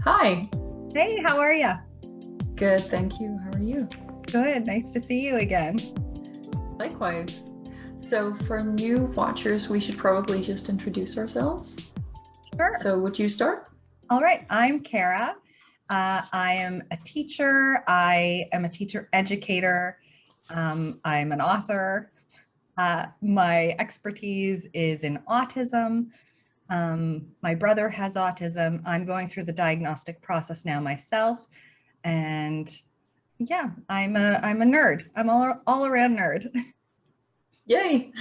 Hi. Hey, how are you? Good, thank you. How are you? Good. Nice to see you again. Likewise. So for new watchers, we should probably just introduce ourselves. Sure. So would you start? All right. I'm Kara. I am a teacher. I am a teacher educator. I'm an author. My expertise is in autism. My brother has autism. I'm going through the diagnostic process now myself. And yeah, I'm a nerd. I'm all around nerd. Yay.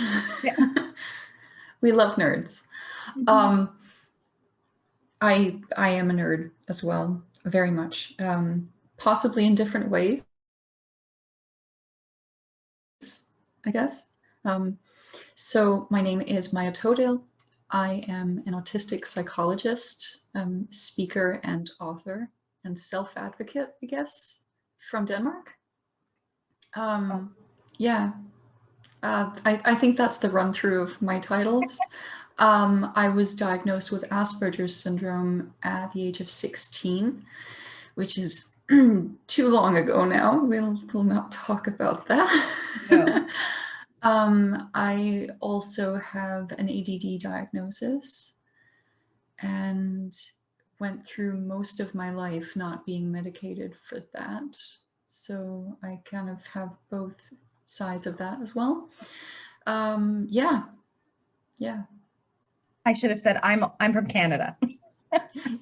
Yeah. We love nerds. Mhm. Um, I am a nerd as well, very much. Possibly in different ways, I guess. Um, so my name is Maja. I am an autistic psychologist, speaker and author and self-advocate, I guess, from Denmark. Oh, Yeah, I think that's the run through of my titles. I was diagnosed with Asperger's syndrome at the age of 16, which is too long ago now. We'll not talk about that. no. I also have an ADD diagnosis and went through most of my life not being medicated for that. So I kind of have both sides of that as well. Yeah, yeah, I should have said I'm from Canada.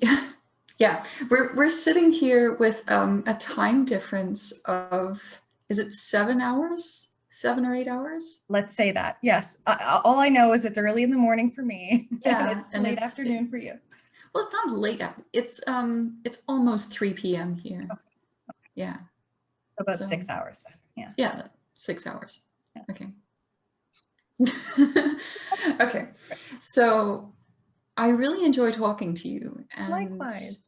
yeah. Yeah, we're sitting here with a time difference of, is it 7 hours? 7 or 8 hours? Let's say that. Yes. All I know is it's early in the morning for me and Yeah, it's and late afternoon for you. well, it's not late. It's almost 3 p.m. here. Okay. Yeah. About So 6 hours then. Yeah. yeah, 6 hours. Yeah. Okay. Okay. So I really enjoy talking to you, and Likewise.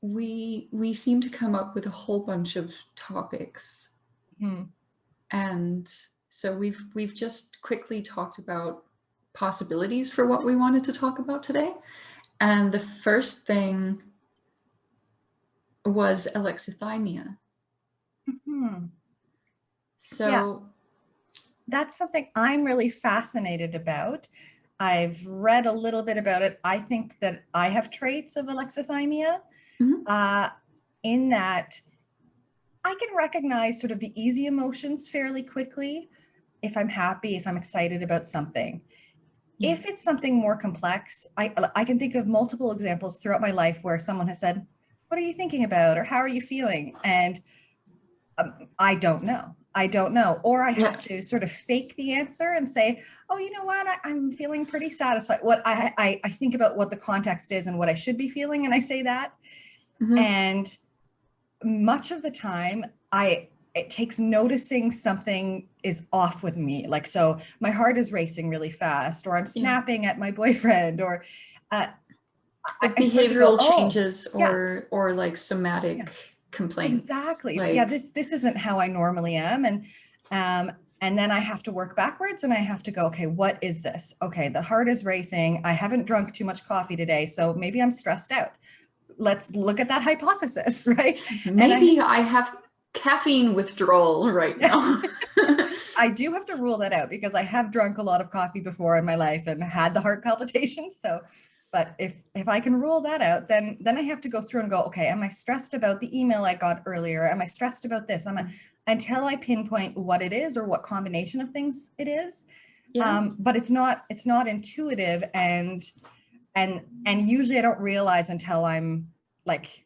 we seem to come up with a whole bunch of topics. Hmm. And so we've just quickly talked about possibilities for what we wanted to talk about today. And the first thing was alexithymia. Hmm. Yeah, So that's something I'm really fascinated about. I've read a little bit about it. I think that I have traits of alexithymia, mhm, uh, in that I can recognize sort of the easy emotions fairly quickly if I'm happy, if I'm excited about something. yeah, If it's something more complex, I can think of multiple examples throughout my life where someone has said, "What are you thinking about?" or "How are you feeling?" And I don't know. I don't know. Or I yeah, have to sort of fake the answer and say, "Oh, you know what? I'm feeling pretty satisfied." What I think about what the context is and what I should be feeling, and I say that. mhm, And much of the time, it takes noticing something is off with me. Like, so my heart is racing really fast, or I'm yeah. snapping at my boyfriend, or uh, Like I start to go, behavioral oh, changes yeah, or like yeah, somatic complaints. exactly. Yeah, Like, this isn't how I normally am, um, and then I have to work backwards, and I have to go, okay, what is this? Okay, the heart is racing. I haven't drunk too much coffee today, so maybe I'm stressed out. Let's look at that hypothesis, right? And maybe I have caffeine withdrawal right yeah. now. I do have to rule that out because I have drunk a lot of coffee before in my life and had the heart palpitations. So, but if I can rule that out, then I have to go through and go, okay, am I stressed about the email I got earlier? Am I stressed about this? Until I pinpoint what it is or what combination of things it is. Yeah. But it's not intuitive, and usually I don't realize until I'm like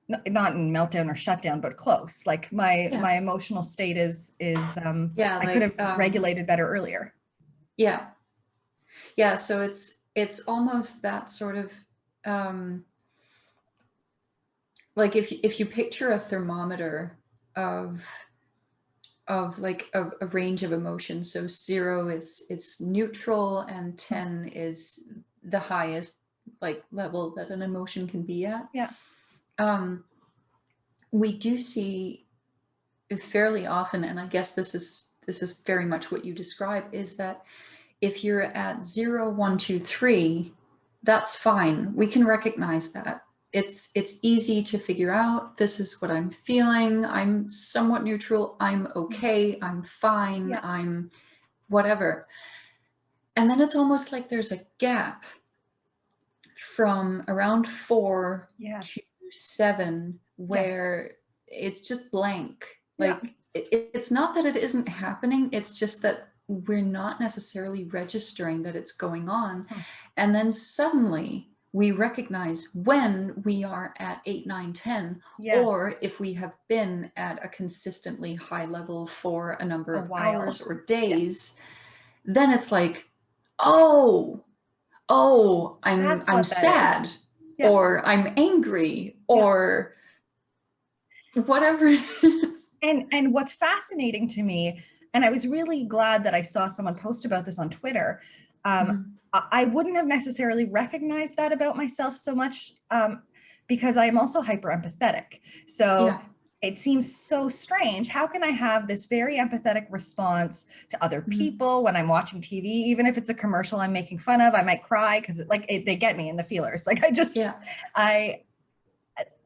not in meltdown or shutdown, but close. Like Yeah. my emotional state is Yeah, I could have like regulated better earlier. yeah. Yeah, so it's almost that sort of um like if you picture a thermometer of like a range of emotions. So 0 is it's neutral and 10 is the highest like level that an emotion can be at. Yeah. Um we do see fairly often, and I guess this is very much what you describe, is that if you're at 0, 1, 2, 3, that's fine. We can recognize that. it's easy to figure out. This is what I'm feeling. I'm somewhat neutral. I'm okay. I'm fine. Yeah. I'm whatever. And then it's almost like there's a gap from around 4 Yes. to 7 where it's just blank. Yeah. Like it's not that it isn't happening. It's just that we're not necessarily registering that it's going on. And then suddenly we recognize when we are at 8, 9, 10, Yes. or if we have been at a consistently high level for a number of while. hours or days, then it's like, oh, I'm sad, Yeah. or I'm angry, or whatever it is. And what's fascinating to me, and I was really glad that I saw someone post about this on Twitter. I wouldn't have necessarily recognized that about myself so much, because I am also hyper empathetic. So it seems so strange. How can I have this very empathetic response to other people when I'm watching TV, even if it's a commercial I'm making fun of? I might cry because they get me in the feelers. Like I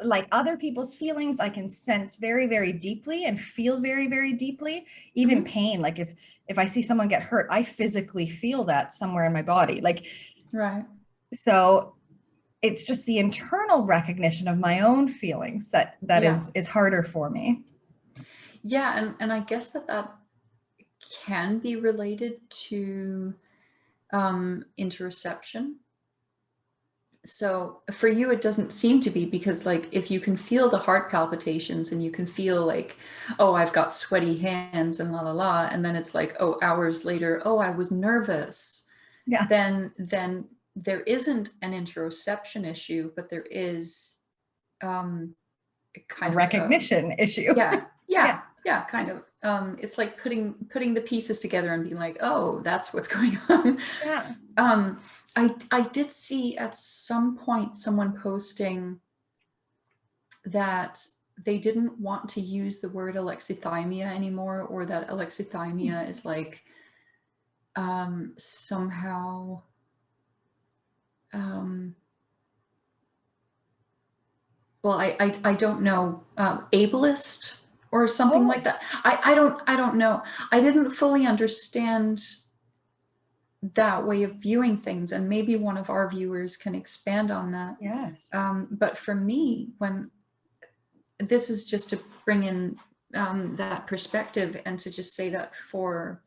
like other people's feelings, I can sense very, very deeply and feel very, very deeply. Even pain. Like if I see someone get hurt, I physically feel that somewhere in my body. Like, so it's just the internal recognition of my own feelings that is harder for me. Yeah, and I guess that can be related to interoception. So for you, it doesn't seem to be, because like if you can feel the heart palpitations and you can feel like, oh, I've got sweaty hands and la la la, and then it's like, oh, hours later, oh, I was nervous. Yeah. Then there isn't an interoception issue, but there is kind of recognition issue. Yeah, kind of. It's like putting the pieces together and being like, oh, that's what's going on. Yeah. I did see at some point someone posting that they didn't want to use the word alexithymia anymore, or that alexithymia is like somehow well, I don't know, ableist or something like that. I don't know. I didn't fully understand that way of viewing things, and maybe one of our viewers can expand on that. Yes. But for me, when this is just to bring in that perspective, and to just say that for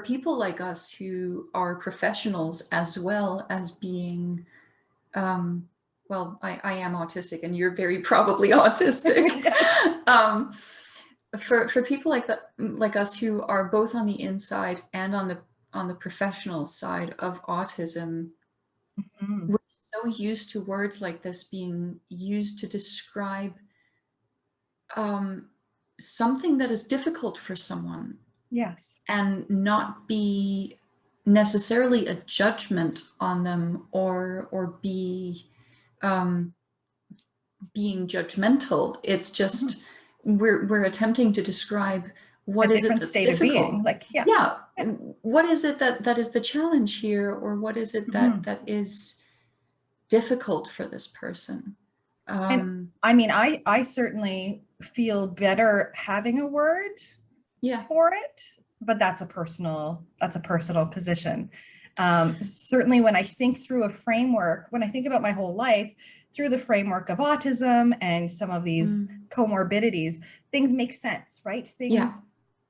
people like us who are professionals, as well as being well, I am autistic, and you're very probably autistic. For people like us who are both on the inside and on the professional side of autism, we're so used to words like this being used to describe something that is difficult for someone. Yes. And not be necessarily a judgment on them, or be being judgmental. It's just we're attempting to describe what is it that's state difficult. Of being. Like, what is it that is the challenge here, or what is it that is difficult for this person? And I mean, I certainly feel better having a word for it, but that's a personal position. Certainly when I think through a framework, when I think about my whole life through the framework of autism and some of these comorbidities, things make sense, right?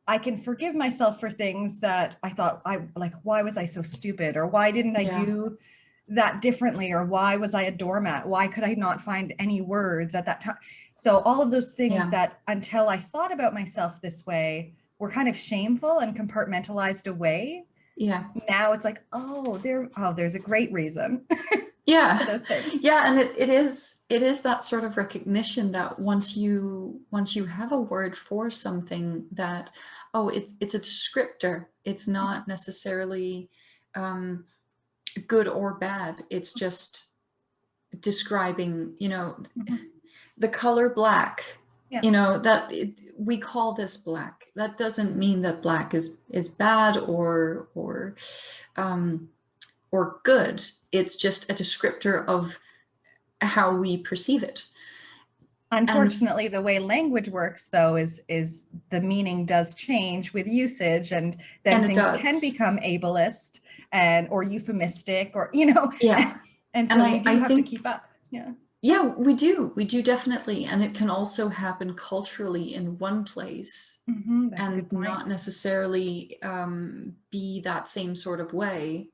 I can forgive myself for things that I thought why was I so stupid? Or why didn't I do that differently? Or why was I a doormat? Why could I not find any words at that time? So all of those things that until I thought about myself this way were kind of shameful and compartmentalized away. Now it's like, there's a great reason. For those things. And it is that sort of recognition that once you have a word for something, that it's a descriptor. It's not necessarily good or bad. It's just describing, the color black. That we call this black. That doesn't mean that black is bad or good. It's just a descriptor of how we perceive it. Unfortunately, the way language works, though, is the meaning does change with usage, and then things can become ableist or euphemistic, or Yeah. and so we do have to keep up. Yeah. Yeah, we do definitely, and it can also happen culturally in one place, and not necessarily be that same sort of way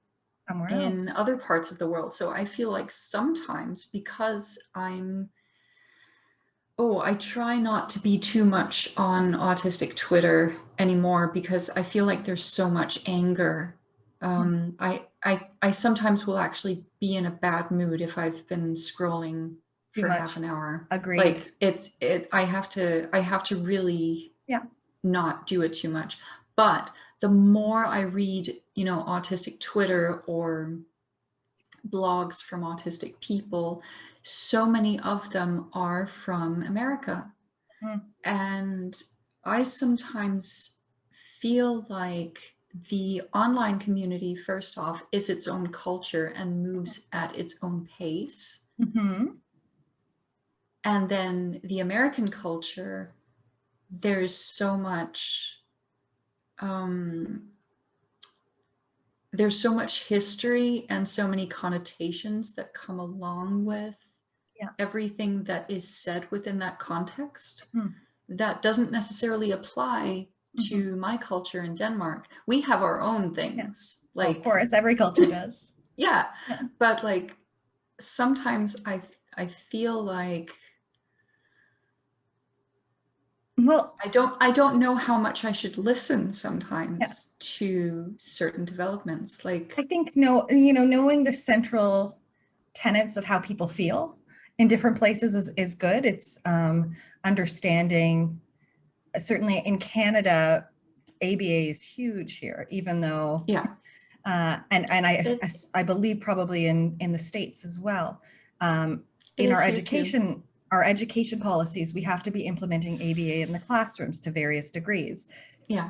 somewhere in else. other parts of the world. So I feel like sometimes, because I try not to be too much on autistic Twitter anymore, because I feel like there's so much anger. I sometimes will actually be in a bad mood if I've been scrolling for half an hour. Agreed. Like I have to really not do it too much. But the more I read, autistic Twitter or blogs from autistic people, so many of them are from America. And I sometimes feel like the online community, first off, is its own culture and moves at its own pace. And then the American culture, there's so much history and so many connotations that come along with everything that is said within that context that doesn't necessarily apply to my culture in Denmark. We have our own things. Well, of course, every culture does. Yeah. But like sometimes I feel like, well, I don't know how much I should listen sometimes to certain developments. Like, I think knowing the central tenets of how people feel in different places is good. It's understanding. Certainly in Canada, ABA is huge here, even though and I believe probably in the States as well. In our education policies, we have to be implementing ABA in the classrooms to various degrees.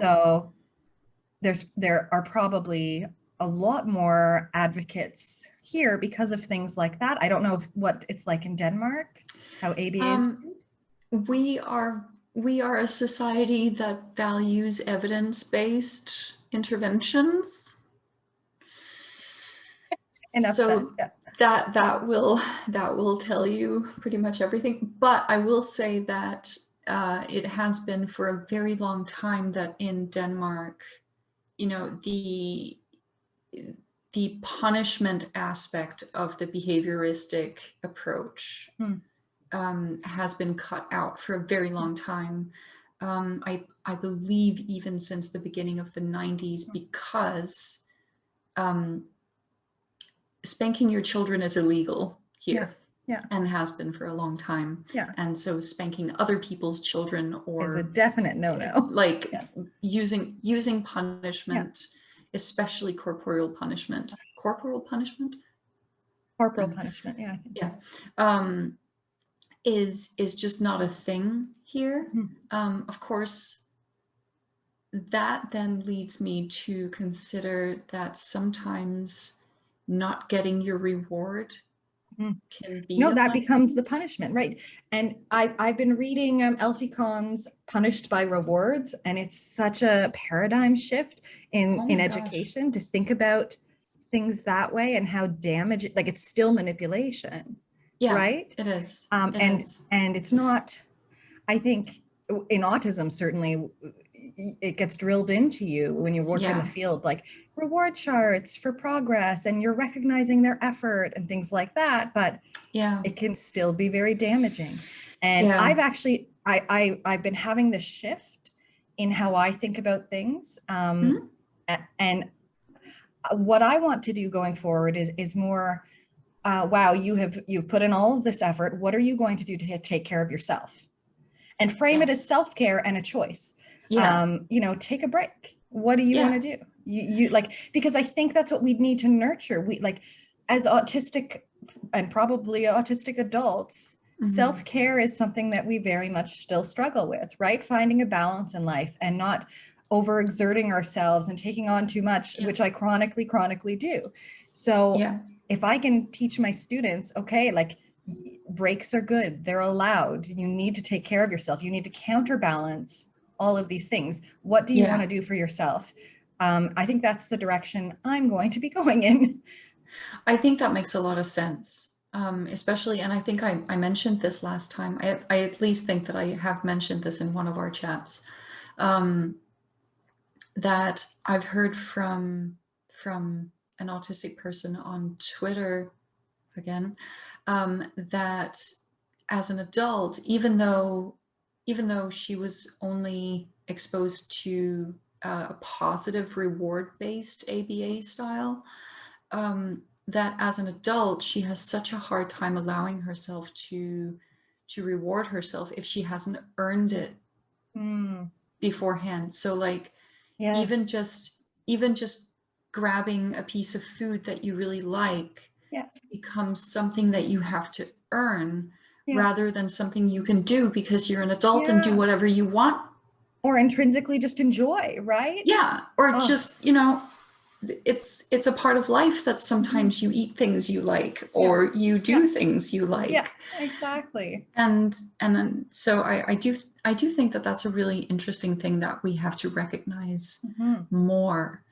So there are probably a lot more advocates here because of things like that. I don't know what it's like in Denmark, how ABA is. We are a society that values evidence-based interventions. So that will tell you pretty much everything. But I will say that it has been for a very long time that in Denmark, the punishment aspect of the behavioristic approach has been cut out for a very long time. I believe even since the beginning of the 90s, because spanking your children is illegal here. And has been for a long time. And so spanking other people's children or is a definite no-no. Like using punishment, especially corporal punishment. Corporal punishment, is just not a thing here. Of course, that then leads me to consider that sometimes not getting your reward can be that becomes the punishment, right? And I've been reading Elfie Kahn's Punished by Rewards, and it's such a paradigm shift in education to think about things that way and how damaging, like it's still manipulation, right? It is. And it's not, I think in autism, certainly it gets drilled into you when you work in the field, like reward charts for progress, and you're recognizing their effort and things like that, but it can still be very damaging. And I've actually, I've been having this shift in how I think about things. And what I want to do going forward is more, wow, you've put in all of this effort. What are you going to do to take care of yourself? And frame it as self-care and a choice. Take a break. What do you want to do? You like, because I think that's what we need to nurture. We like, as autistic and probably autistic adults, self-care is something that we very much still struggle with, right? Finding a balance in life and not overexerting ourselves and taking on too much, which I chronically do. So if I can teach my students, okay, like breaks are good. They're allowed. You need to take care of yourself. You need to counterbalance all of these things. What do you want to do for yourself? I think that's the direction I'm going to be going in. I think that makes a lot of sense. Especially, and I think I mentioned this last time. I at least think that I have mentioned this in one of our chats. That I've heard from an autistic person on Twitter, again, that as an adult, even though she was only exposed to a positive reward-based ABA style, that as an adult, she has such a hard time allowing herself to reward herself if she hasn't earned it beforehand. So like, yes. even just grabbing a piece of food that you really like becomes something that you have to earn rather than something you can do because you're an adult and do whatever you want. Or intrinsically just enjoy, right? Yeah. Or just, you know, it's a part of life that sometimes you eat things you like or you do things you like. Yeah, exactly. And so I do think that that's a really interesting thing that we have to recognize more,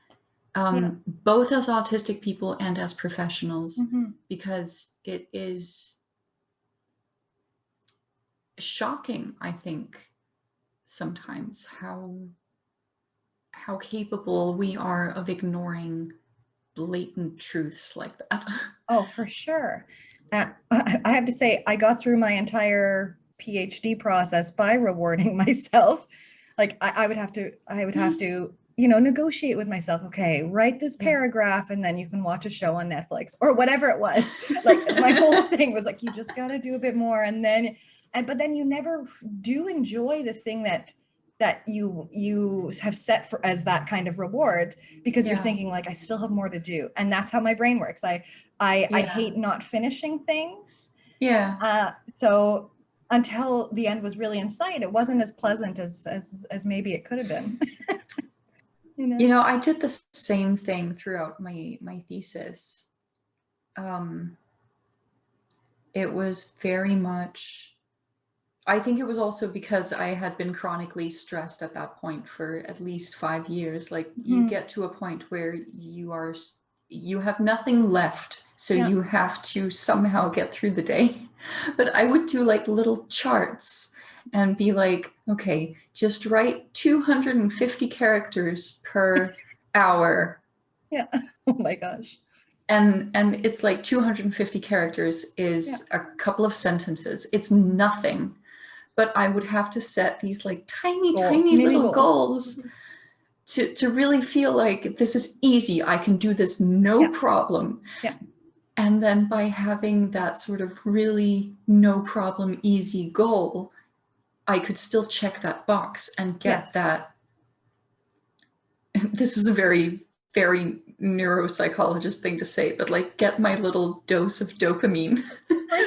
both as autistic people and as professionals, because it is shocking, I think, sometimes how capable we are of ignoring blatant truths like that. Oh, for sure. I have to say, I got through my entire PhD process by rewarding myself. Like I would have to, you know, negotiate with myself. Okay, write this paragraph and then you can watch a show on Netflix or whatever it was. Like my whole thing was like, you just got to do a bit more. But then you never do enjoy the thing that you have set for as that kind of reward, because you're thinking like, I still have more to do. And that's how my brain works. I hate not finishing things. So until the end was really in sight, it wasn't as pleasant as maybe it could have been. You know, I did the same thing throughout my thesis. It was very much, I think it was also because I had been chronically stressed at that point for at least 5 years. Like you get to a point where you have nothing left. So you have to somehow get through the day. But I would do like little charts and be like, okay, just write 250 characters per hour. Yeah. Oh my gosh. And it's like 250 characters is a couple of sentences. It's nothing. But I would have to set these like tiny little goals to really feel like this is easy. I can do this, no problem. And then by having that sort of really no problem, easy goal, I could still check that box and get that. This is a very, very neuropsychologist thing to say, but like get my little dose of dopamine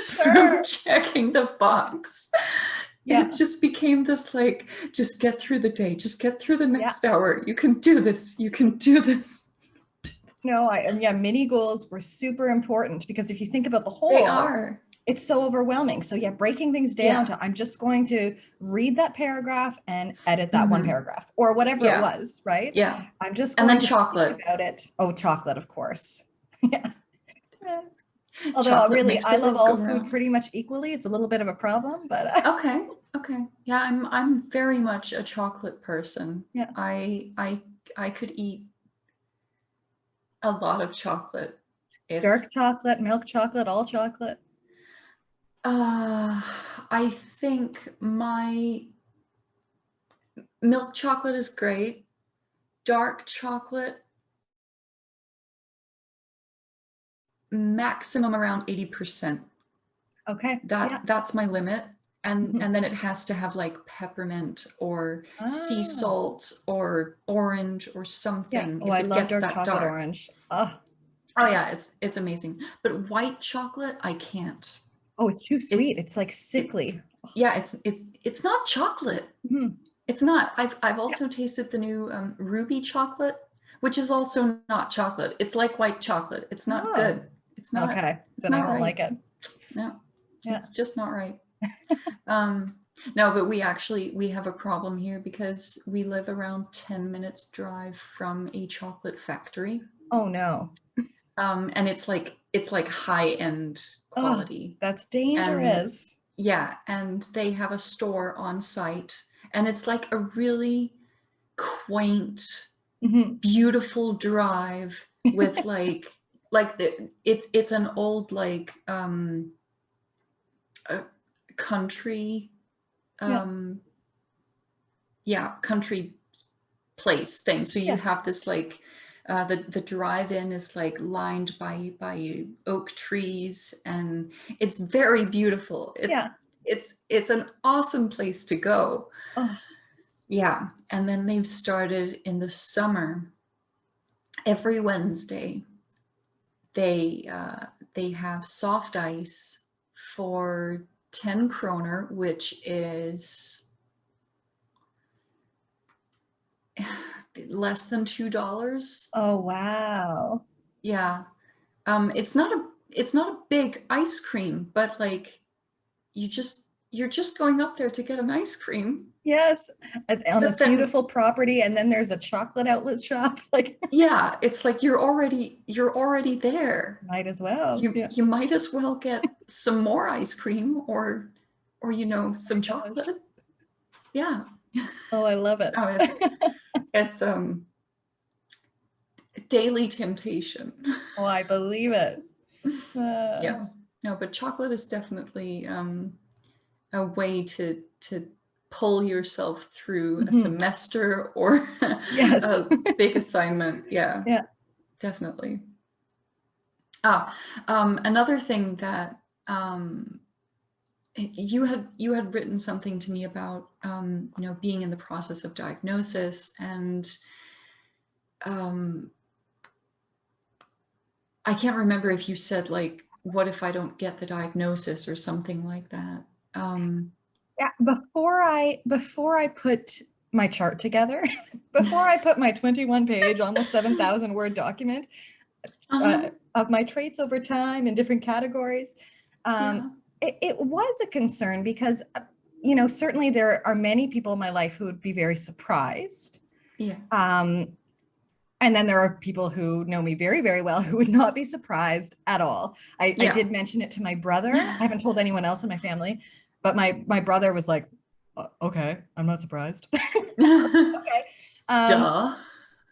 from checking the box. It just became this like, just get through the day, just get through the next hour. You can do this. You can do this. No, mini goals were super important, because if you think about the whole, it's so overwhelming. So breaking things down to, I'm just going to read that paragraph and edit that one paragraph or whatever it was, right? Yeah. I'm just going and then to chocolate think about it. Oh, chocolate, of course. Although really, I love all food pretty much equally. It's a little bit of a problem, but okay. Yeah, I'm very much a chocolate person. Yeah. I could eat a lot of chocolate. Dark chocolate, milk chocolate, all chocolate. I think my milk chocolate is great. Dark chocolate, maximum around 80%. Okay. That's my limit. And then it has to have like peppermint or sea salt or orange or something. Oh, I love dark chocolate orange. Oh yeah, it's amazing. But white chocolate, I can't. Oh, it's too sweet. It's like sickly. It's not chocolate. It's not. I've also tasted the new ruby chocolate, which is also not chocolate. It's like white chocolate. It's not good. It's not. Okay. It's then not I don't right. like it. No. Yeah. It's just not right. No, but we have a problem here because we live around 10 minutes drive from a chocolate factory. Oh no. And it's like high-end Oh, quality. that's And dangerous. yeah, and they have a store on site, and it's like a really quaint, beautiful drive with it's an old country Yeah. Country place thing. So you Yes. have this the drive-in is like lined by oak trees, and it's very beautiful. Yeah. It's an awesome place to go. Oh. Yeah, and then they've started in the summer. Every Wednesday, they have soft ice for 10 kroner, which is less than $2. Oh wow. Yeah. It's not a big ice cream, but like you're just going up there to get an ice cream. Yes. On But this then beautiful property, and then there's a chocolate outlet shop. Like, yeah, it's like you're already there. might as well. Yeah. You might as well get some more ice cream or some Oh my gosh. chocolate. Yeah. Oh, I love it. No, it's daily temptation. Oh, I believe it. Yeah. No, but chocolate is definitely a way to pull yourself through a semester or Yes. a big assignment. Yeah. Yeah. Definitely. Another thing that you had written something to me about being in the process of diagnosis, and I can't remember if you said like, what if I don't get the diagnosis or something like that. Yeah. Before I put my chart together, before I put my 21-page, almost 7,000 word document of my traits over time in different categories, it was a concern because, certainly there are many people in my life who would be very surprised. Yeah. And then there are people who know me very, very well who would not be surprised at all. I did mention it to my brother. I haven't told anyone else in my family, but my brother was like, okay, I'm not surprised. Okay. Duh.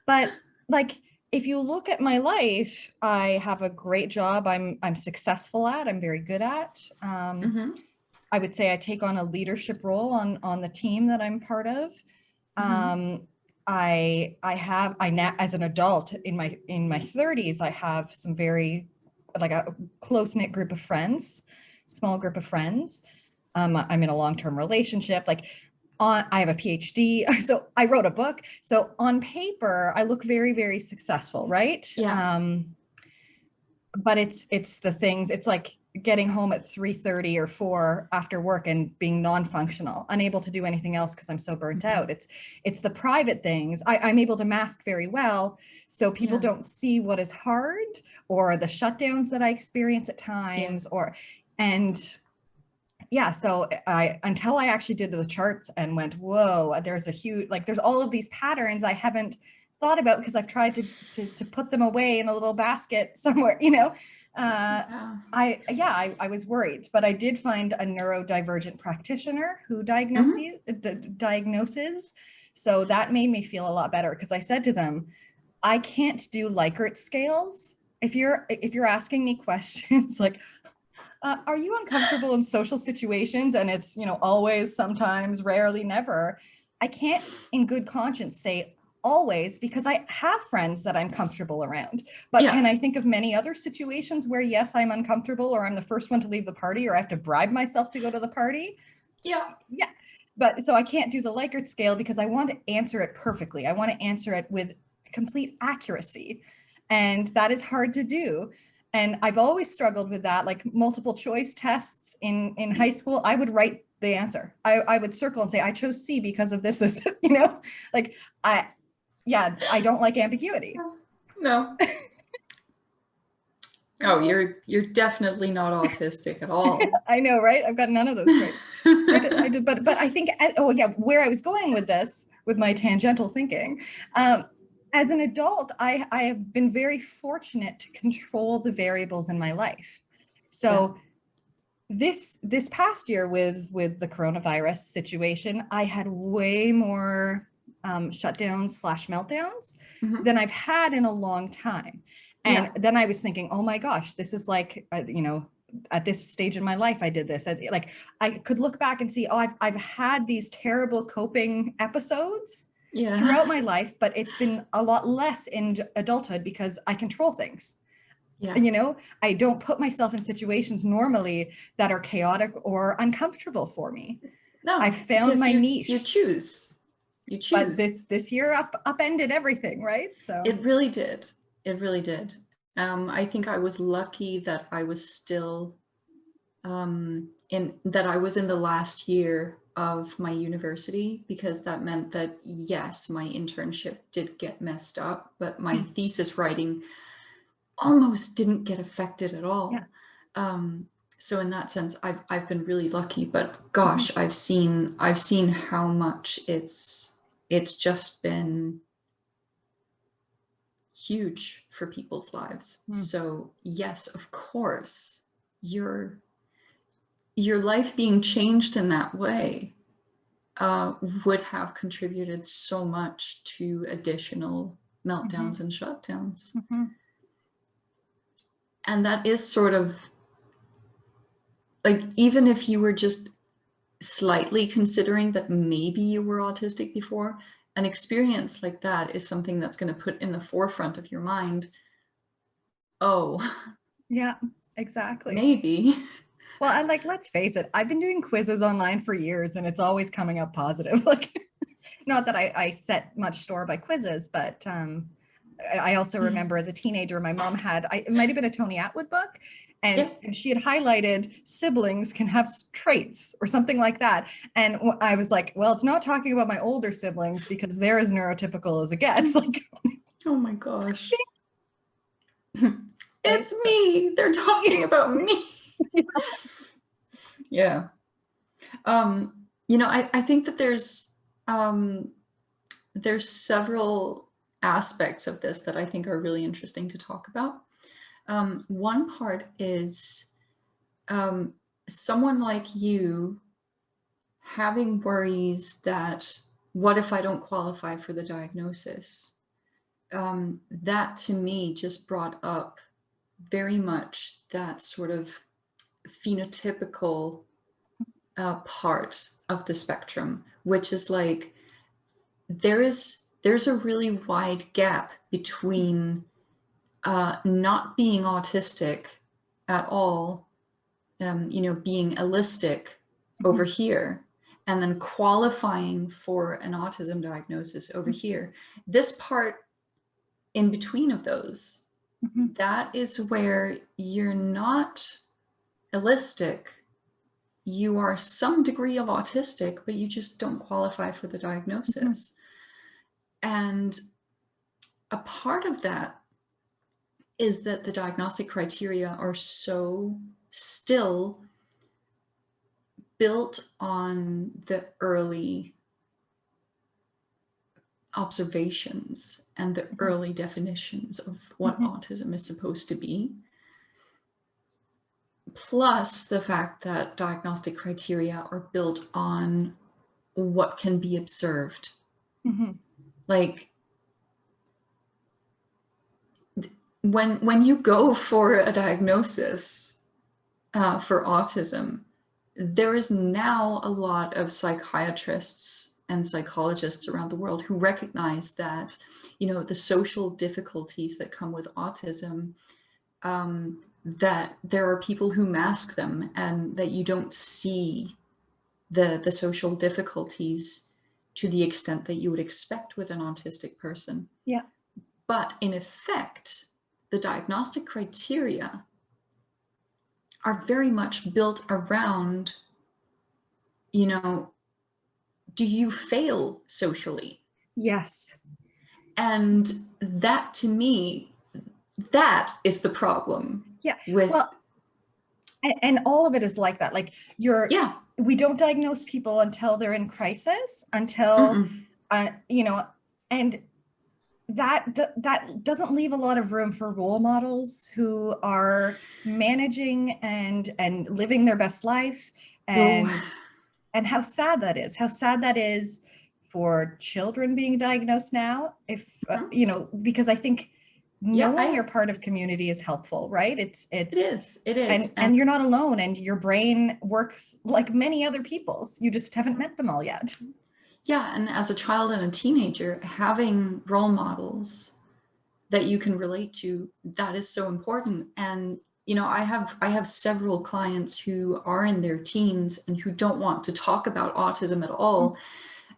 But like, if you look at my life, I have a great job. I'm successful at, I'm very good at. I would say I take on a leadership role on the team that I'm part of. I now, as an adult in my 30s, I have some very, like, a close-knit group of friends, small group of friends. I'm in a long-term relationship. Like, I have a PhD, so I wrote a book. So on paper, I look very, very successful, right? Yeah. But it's the things. It's like getting home at 3:30 or 4 after work and being non-functional, unable to do anything else because I'm so burnt out. It's the private things. I'm able to mask very well, so people don't see what is hard, or the shutdowns that I experience at times, so until I actually did the charts and went, whoa, there's a huge, like, there's all of these patterns I haven't thought about because I've tried to put them away in a little basket somewhere, I was worried, but I did find a neurodivergent practitioner who diagnoses. So that made me feel a lot better, because I said to them, I can't do Likert scales. If you're asking me questions like, are you uncomfortable in social situations? And it's, always, sometimes, rarely, never. I can't in good conscience say always, because I have friends that I'm comfortable around. But can I think of many other situations where, yes, I'm uncomfortable, or I'm the first one to leave the party, or I have to bribe myself to go to the party? Yeah. But so I can't do the Likert scale because I want to answer it perfectly. I want to answer it with complete accuracy. And that is hard to do. And I've always struggled with that, like multiple choice tests in high school. I would write the answer. I would circle and say, I chose C because of this, like, I don't like ambiguity. No. Oh, you're definitely not autistic at all. I know, right? I've got none of those traits. But I think, oh yeah, where I was going with this, with my tangential thinking, as an adult, I have been very fortunate to control the variables in my life. So this past year with the coronavirus situation, I had way more shutdowns / meltdowns than I've had in a long time. And then I was thinking, oh my gosh, this is like, you know, at this stage in my life, I did this. Like I could look back and see, oh, I've had these terrible coping episodes throughout my life, but it's been a lot less in adulthood because I control things. You know, I don't put myself in situations normally that are chaotic or uncomfortable for me. No, I found my niche. You choose. You choose. But this year upended everything, right? So it really did. It really did. I think I was lucky that I was still that I was in the last year of my university, because that meant that, yes, my internship did get messed up, but my thesis writing almost didn't get affected at all. So in that sense, I've been really lucky, but gosh, I've seen how much it's just been huge for people's lives. So yes, of course, your life being changed in that way would have contributed so much to additional meltdowns and shutdowns. And that is sort of like, even if you were just slightly considering that maybe you were autistic before, an experience like that is something that's going to put in the forefront of your mind. Oh, yeah, exactly. Maybe. Well, and like, let's face it, I've been doing quizzes online for years and it's always coming up positive. Like, not that I set much store by quizzes, but I also remember as a teenager, my mom had, it might have been a Tony Attwood book, and she had highlighted siblings can have traits or something like that. And I was like, well, it's not talking about my older siblings because they're as neurotypical as it gets. Like, oh my gosh. It's me. They're talking about me. Yeah. You know, I think that there's several aspects of this that I think are really interesting to talk about. One part is someone like you having worries that, what if I don't qualify for the diagnosis? That to me just brought up very much that sort of phenotypical part of the spectrum, which is like, there's a really wide gap between not being autistic at all, you know, being allistic over here, and then qualifying for an autism diagnosis over here. This part in between of those, that is where you're not allistic. You are some degree of autistic, but you just don't qualify for the diagnosis. And a part of that is that the diagnostic criteria are so still built on the early observations and the early definitions of what autism is supposed to be. Plus the fact that diagnostic criteria are built on what can be observed. Like, when you go for a diagnosis for autism, there is now a lot of psychiatrists and psychologists around the world who recognize that, you know, the social difficulties that come with autism, that there are people who mask them, and that you don't see the social difficulties to the extent that you would expect with an autistic person. Yeah. But in effect, the diagnostic criteria are very much built around, you know, do you fail socially? Yes. And that, to me, that is the problem. Yeah. with, Well, and all of it is like that. Like yeah, we don't diagnose people until they're in crisis, until, you know, and that doesn't leave a lot of room for role models who are managing and living their best life. oh, And how sad that is, for children being diagnosed now, if you know, because I think yeah, knowing you're part of community is helpful, right? it is, it is. And you're not alone, and your brain works like many other people's. You just haven't met them all yet. Yeah, and as a child and a teenager, having role models that you can relate to, that is so important. And you know, I have several clients who are in their teens and who don't want to talk about autism at all,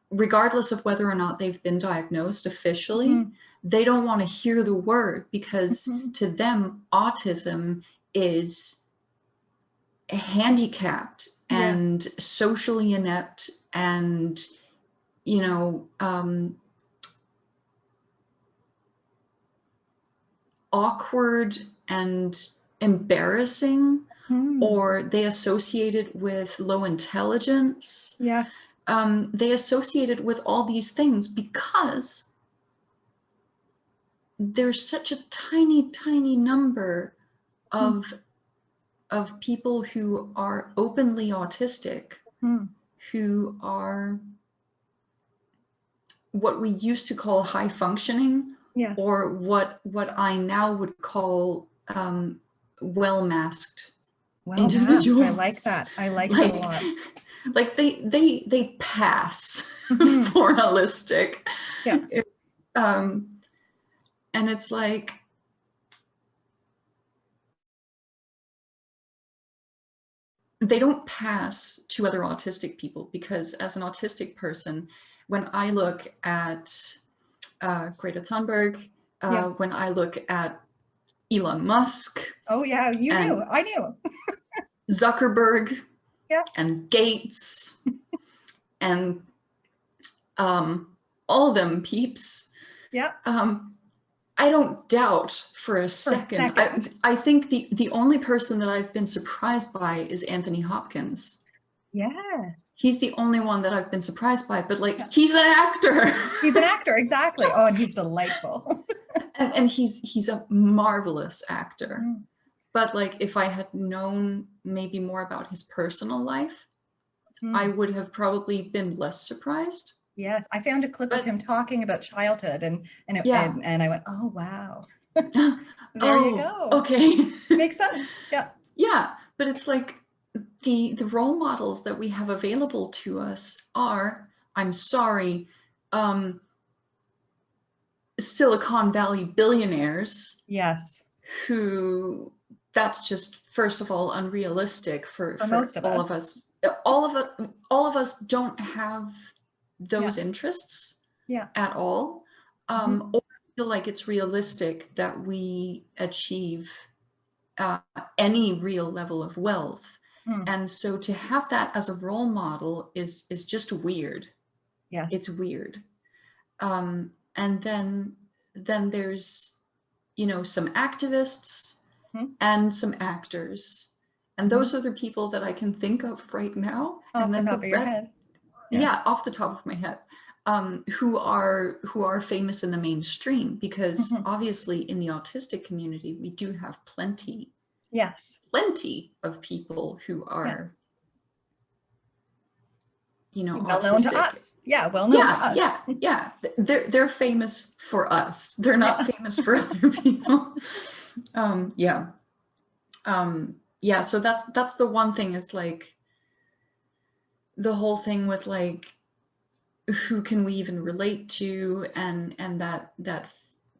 regardless of whether or not they've been diagnosed officially. Mm-hmm. They don't want to hear the word because Mm-hmm. to them, autism is handicapped and Yes. socially inept and, you know, awkward and embarrassing, Mm. or they associate it with low intelligence. Yes. They associate it with all these things because there's such a tiny, tiny number Mm. of people who are openly autistic, Mm. who are what we used to call high functioning, Yes. or what I now would call well masked Well masked. I like individuals. that. I like that a like lot. like they pass Mm-hmm. for holistic. Yeah. Um, and it's like, they don't pass to other autistic people, because as an autistic person, when I look at Greta Thunberg, Yes. when I look at Elon Musk Oh yeah, you knew. and I knew. Zuckerberg Yeah. and Gates and all them peeps, Yeah. I don't doubt for a For a second. second. I think the only person that I've been surprised by is Anthony Hopkins. Yes. He's the only one that I've been surprised by, but like, Yeah. he's an actor. He's an actor, exactly. Oh, and he's delightful. and he's a marvelous actor. Mm. But like, if I had known maybe more about his personal life, I Mm. would have probably been less surprised. Yes, I found a clip of But him talking about childhood, yeah. and I went, oh wow, there you Oh, go. okay. Makes sense. Yeah. Yeah, but it's like, the role models that we have available to us are, I'm sorry, Silicon Valley billionaires, Yes. who, that's just, first of all, unrealistic For for most of all of us. us. All of us don't have Yeah. those interests Yeah. at all, Mhm. or feel like it's realistic that we achieve any real level of wealth. Mm. And so to have that as a role model is just weird. It's Yes. weird. And then there's, you know, some activists Mhm. and some actors, and Mhm. those are the people that I can think of right now. Off And the then the top of your rest, head. Yeah. yeah, off the top of my head, who are famous in the mainstream, because Mhm. obviously in the autistic community we do have plenty Yes. of people who Yeah. are, you know, Well known to autistic. us. Yeah. Well known to Yeah, us. yeah, yeah. They're famous for us. They're not Yeah. famous for other people. Yeah. Yeah, so that's the one thing, is like, the whole thing with like, who can we even relate to, and that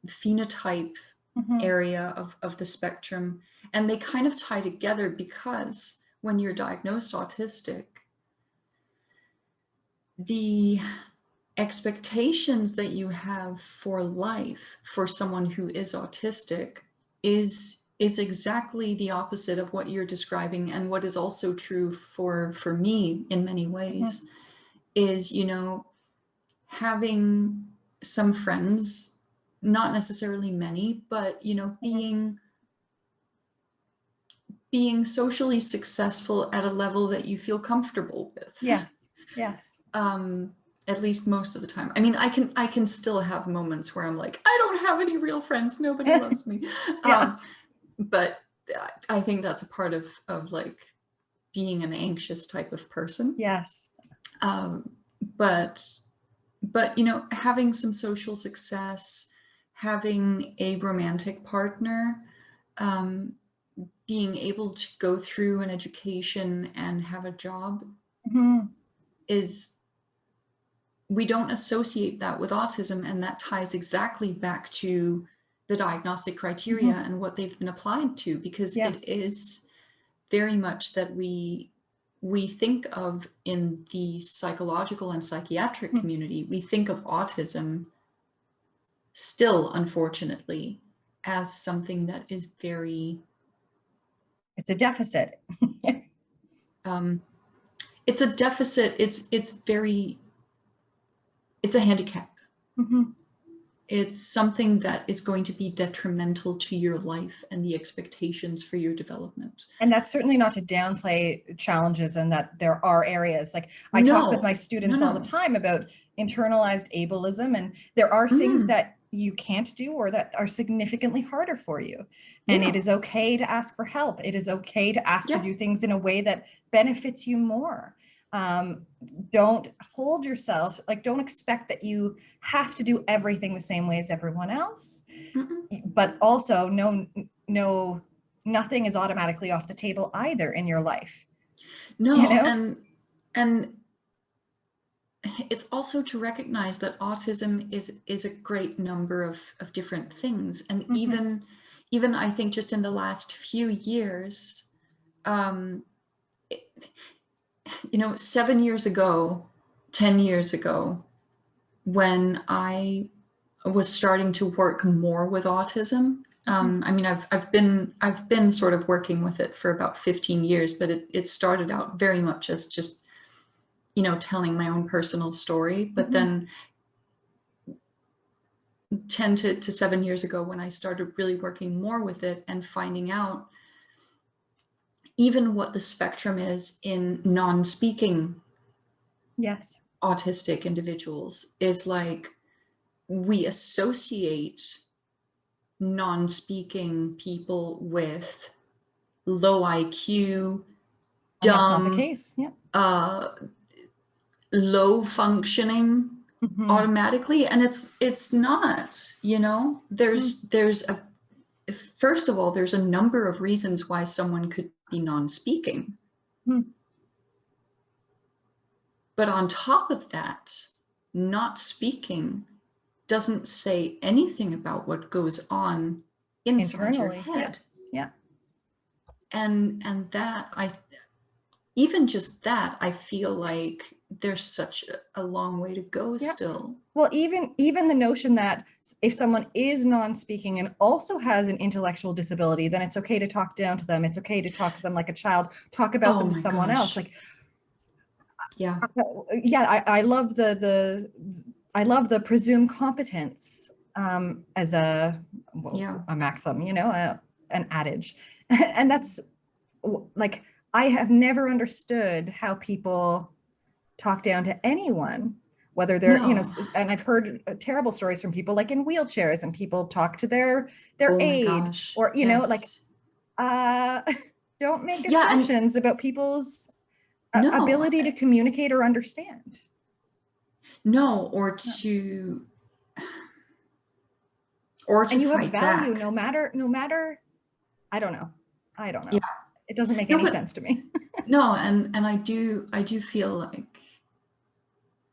phenotype Mhm. area of the spectrum. And they kind of tie together, because when you're diagnosed autistic, the expectations that you have for life for someone who is autistic is exactly the opposite of what you're describing, and what is also true for me in many ways. Mhm. Is, you know, having some friends, not necessarily many, but, you know, Mhm. being being socially successful at a level that you feel comfortable with. Yes. Yes. At least most of the time. I mean, I can still have moments where I'm like, I don't have any real friends. Nobody loves me. Yeah. But I think that's a part of like being an anxious type of person. Yes. But you know, having some social success, having a romantic partner, being able to go through an education and have a job is, we don't associate that with autism, and that ties exactly back to the diagnostic criteria and what they've been applied to, because Yes. it is very much that we think of in the psychological and psychiatric community, we think of autism still, unfortunately, as something that is very, It's a deficit. it's a deficit. It's very, it's a handicap. It's something that is going to be detrimental to your life and the expectations for your development. And that's certainly not to downplay challenges, and that there are areas, like I talk with my students all the time about internalized ableism, and there are things that you can't do or that are significantly harder for you. And it is okay to ask for help. It is okay to ask to do things in a way that benefits you more. Don't hold yourself, like, don't expect that you have to do everything the same way as everyone else. But also no, nothing is automatically off the table either in your life. No, you know? and it's also to recognize that autism is a great number of different things. And even I think just in the last few years, you know, 7 years ago, 10 years ago, when I was starting to work more with autism, I mean, I've been sort of working with it for about 15 years, but it started out very much as just, you know, telling my own personal story. But then 10 to 7 years ago, when I started really working more with it and finding out even what the spectrum is in non-speaking autistic individuals, is like, we associate non-speaking people with low IQ, dumb, that's not the case. low functioning automatically, and it's not, you know. There's a, first of all, there's a number of reasons why someone could be non-speaking. But on top of that, not speaking doesn't say anything about what goes on inside your head. And that, even just that, I feel like there's such a long way to go still. Well, even the notion that if someone is non-speaking and also has an intellectual disability, then it's okay to talk down to them. It's okay to talk to them like a child, talk about them to someone else. Like, I love the presumed competence as a maxim, you know, an adage. And that's like, I have never understood how people talk down to anyone, whether they're, you know, and I've heard terrible stories from people like in wheelchairs, and people talk to their aide, or, you know, like, don't make assumptions about people's ability to communicate or understand. Or and you fight have value back. no matter, I don't know. It doesn't make any sense to me. No, and I do feel like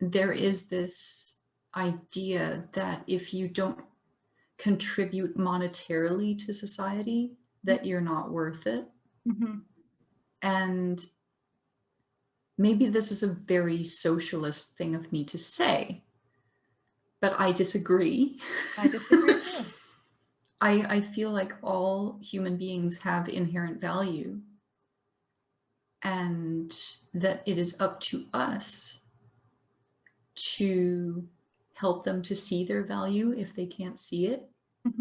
there is this idea that if you don't contribute monetarily to society, that you're not worth it. And maybe this is a very socialist thing of me to say, but I disagree. I disagree too. I feel like all human beings have inherent value, and that it is up to us to help them to see their value if they can't see it,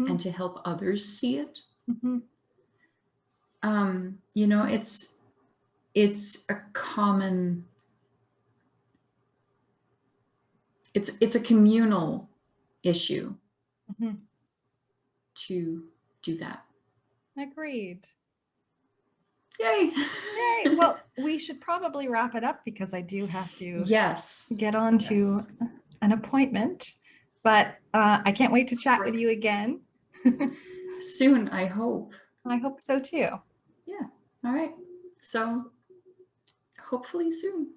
and to help others see it. You know, it's a common, it's a communal issue Mhm. to do that. Agreed. Yay! Yay. Well, we should probably wrap it up because I do have to Yes. get on to Yes. an appointment. But I can't wait to chat with you again. Soon, I hope. I hope so too. Yeah. All right. So hopefully soon.